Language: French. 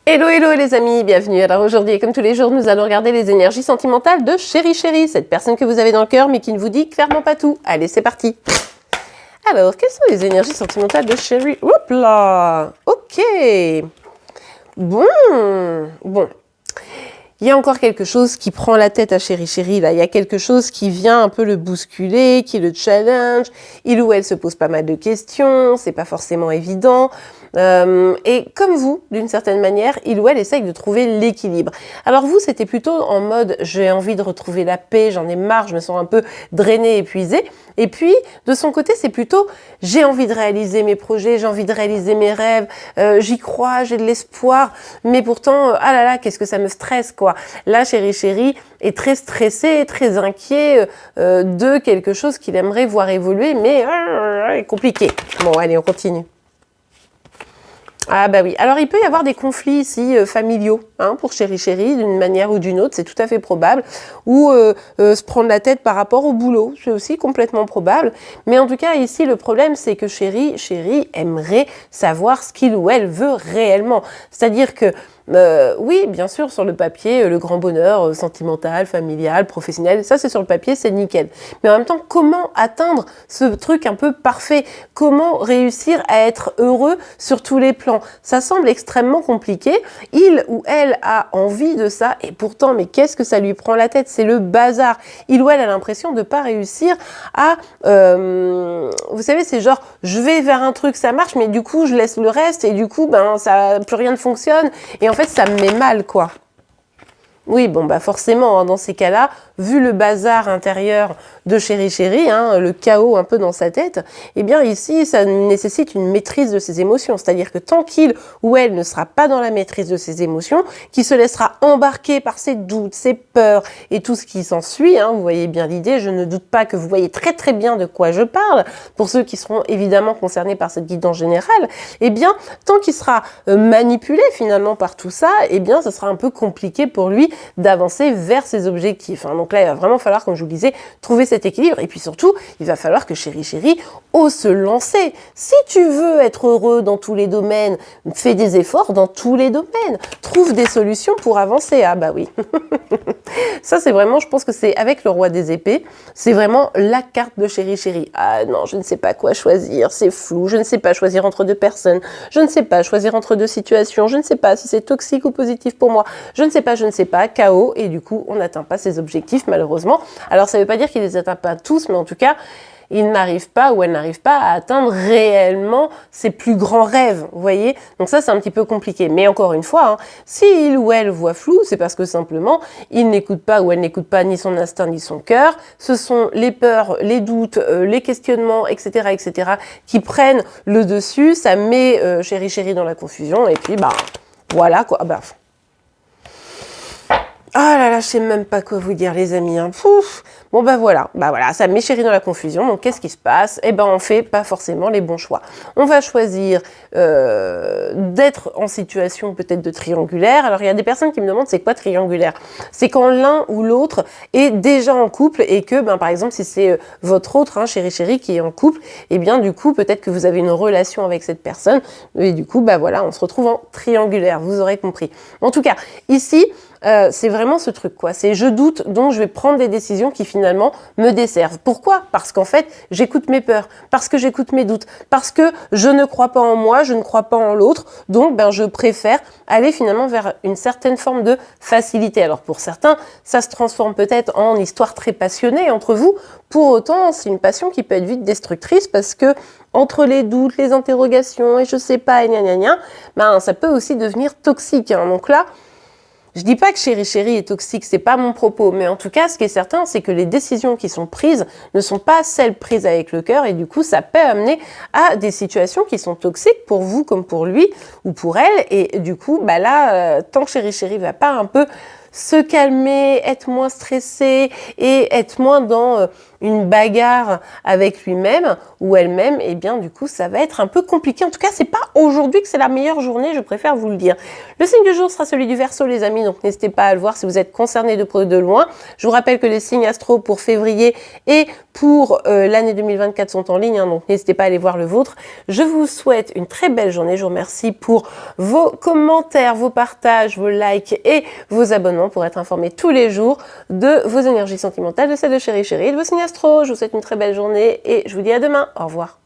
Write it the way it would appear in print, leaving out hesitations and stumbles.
Hello hello les amis, bienvenue. Alors aujourd'hui, comme tous les jours, nous allons regarder les énergies sentimentales de Chéri Chéri, cette personne que vous avez dans le cœur mais qui ne vous dit clairement pas tout. Allez, c'est parti. Alors, quelles sont les énergies sentimentales de Chéri? Hop là. Ok. Bon. Il y a encore quelque chose qui prend la tête à Chéri Chéri, là. Il y a quelque chose qui vient un peu le bousculer, qui le challenge. Il ou elle se pose pas mal de questions, c'est pas forcément évident. Et comme vous, d'une certaine manière, il ou elle essaye de trouver l'équilibre. Alors vous, c'était plutôt en mode j'ai envie de retrouver la paix, j'en ai marre, je me sens un peu drainé, épuisé. Et puis, de son côté, c'est plutôt j'ai envie de réaliser mes projets, j'ai envie de réaliser mes rêves, j'y crois, j'ai de l'espoir, mais pourtant, ah là là, qu'est-ce que ça me stresse, quoi. Là, Chéri Chéri est très stressé, très inquiet de quelque chose qu'il aimerait voir évoluer, mais compliqué. Bon, allez, on continue. Ah bah oui, alors il peut y avoir des conflits ici familiaux pour Chéri Chéri, d'une manière ou d'une autre, c'est tout à fait probable, ou se prendre la tête par rapport au boulot, c'est aussi complètement probable, mais en tout cas ici le problème c'est que Chéri aimerait savoir ce qu'il ou elle veut réellement, c'est-à-dire que oui, bien sûr, sur le papier, le grand bonheur sentimental, familial, professionnel, ça c'est sur le papier, c'est nickel. Mais en même temps, comment atteindre ce truc un peu parfait? Comment réussir à être heureux sur tous les plans? Ça semble extrêmement compliqué. Il ou elle a envie de ça, et pourtant, mais qu'est-ce que ça lui prend la tête? C'est le bazar. Il ou elle a l'impression de ne pas réussir à... vous savez, c'est genre, je vais vers un truc, ça marche, mais du coup, je laisse le reste, et du coup, ça, plus rien ne fonctionne. Et en fait, ça me met mal, quoi. Oui, bon, bah forcément, dans ces cas-là, vu le bazar intérieur de Chéri Chéri, le chaos un peu dans sa tête, eh bien ici, ça nécessite une maîtrise de ses émotions. C'est-à-dire que tant qu'il ou elle ne sera pas dans la maîtrise de ses émotions, qui se laissera embarquer par ses doutes, ses peurs et tout ce qui s'ensuit, vous voyez bien l'idée, je ne doute pas que vous voyez très très bien de quoi je parle, pour ceux qui seront évidemment concernés par cette guidance générale, eh bien, tant qu'il sera manipulé finalement par tout ça, eh bien, ça sera un peu compliqué pour lui d'avancer vers ses objectifs. Donc là, il va vraiment falloir, comme je vous le disais, trouver cet équilibre. Et puis surtout, il va falloir que Chéri Chéri ose se lancer. Si tu veux être heureux dans tous les domaines, fais des efforts dans tous les domaines. Trouve des solutions pour avancer. Ah bah oui. Ça, c'est vraiment, je pense que c'est avec le roi des épées, c'est vraiment la carte de Chéri Chéri. Ah non, je ne sais pas quoi choisir, c'est flou, je ne sais pas choisir entre deux personnes, je ne sais pas choisir entre deux situations, je ne sais pas si c'est toxique ou positif pour moi, je ne sais pas, chaos, et du coup, on n'atteint pas ses objectifs, malheureusement. Alors, ça ne veut pas dire qu'il ne les atteint pas tous, mais en tout cas, il n'arrive pas ou elle n'arrive pas à atteindre réellement ses plus grands rêves, vous voyez. Donc ça, c'est un petit peu compliqué. Mais encore une fois, si il ou elle voit flou, c'est parce que simplement, il n'écoute pas ou elle n'écoute pas ni son instinct ni son cœur. Ce sont les peurs, les doutes, les questionnements, etc., qui prennent le dessus. Ça met Chéri Chéri dans la confusion. Et puis, voilà quoi. Ah là là, je sais même pas quoi vous dire, les amis. Pouf. Bon, voilà, ça met Chéri dans la confusion. Donc, qu'est-ce qui se passe? Eh ben, on fait pas forcément les bons choix. On va choisir d'être en situation peut-être de triangulaire. Alors, il y a des personnes qui me demandent c'est quoi triangulaire? C'est quand l'un ou l'autre est déjà en couple et que, par exemple, si c'est votre autre, Chéri Chéri, qui est en couple, eh bien, du coup, peut-être que vous avez une relation avec cette personne. Et du coup, voilà, on se retrouve en triangulaire. Vous aurez compris. En tout cas, ici, c'est vraiment ce truc, quoi. C'est je doute, donc je vais prendre des décisions qui finalement me desservent. Pourquoi? Parce qu'en fait, j'écoute mes peurs, parce que j'écoute mes doutes, parce que je ne crois pas en moi, je ne crois pas en l'autre, donc je préfère aller finalement vers une certaine forme de facilité. Alors pour certains, ça se transforme peut-être en histoire très passionnée entre vous. Pour autant, c'est une passion qui peut être vite destructrice parce que entre les doutes, les interrogations et je sais pas, et ça peut aussi devenir toxique. Donc là, je dis pas que Chéri Chéri est toxique, c'est pas mon propos, mais en tout cas, ce qui est certain, c'est que les décisions qui sont prises ne sont pas celles prises avec le cœur, et du coup, ça peut amener à des situations qui sont toxiques pour vous comme pour lui ou pour elle, et du coup, tant que Chéri Chéri va pas un peu se calmer, être moins stressé et être moins dans une bagarre avec lui-même ou elle-même, et bien du coup ça va être un peu compliqué. En tout cas, c'est pas aujourd'hui que c'est la meilleure journée, je préfère vous le dire. Le signe du jour sera celui du Verseau, les amis, donc n'hésitez pas à le voir si vous êtes concerné de près ou de loin. Je vous rappelle que les signes astro pour février et pour l'année 2024 sont en ligne, hein, donc n'hésitez pas à aller voir le vôtre. Je vous souhaite une très belle journée. Je vous remercie pour vos commentaires, vos partages, vos likes et vos abonnements pour être informé tous les jours de vos énergies sentimentales, de celles de Chérie Chérie et de vos signes astro. Je vous souhaite une très belle journée et je vous dis à demain. Au revoir.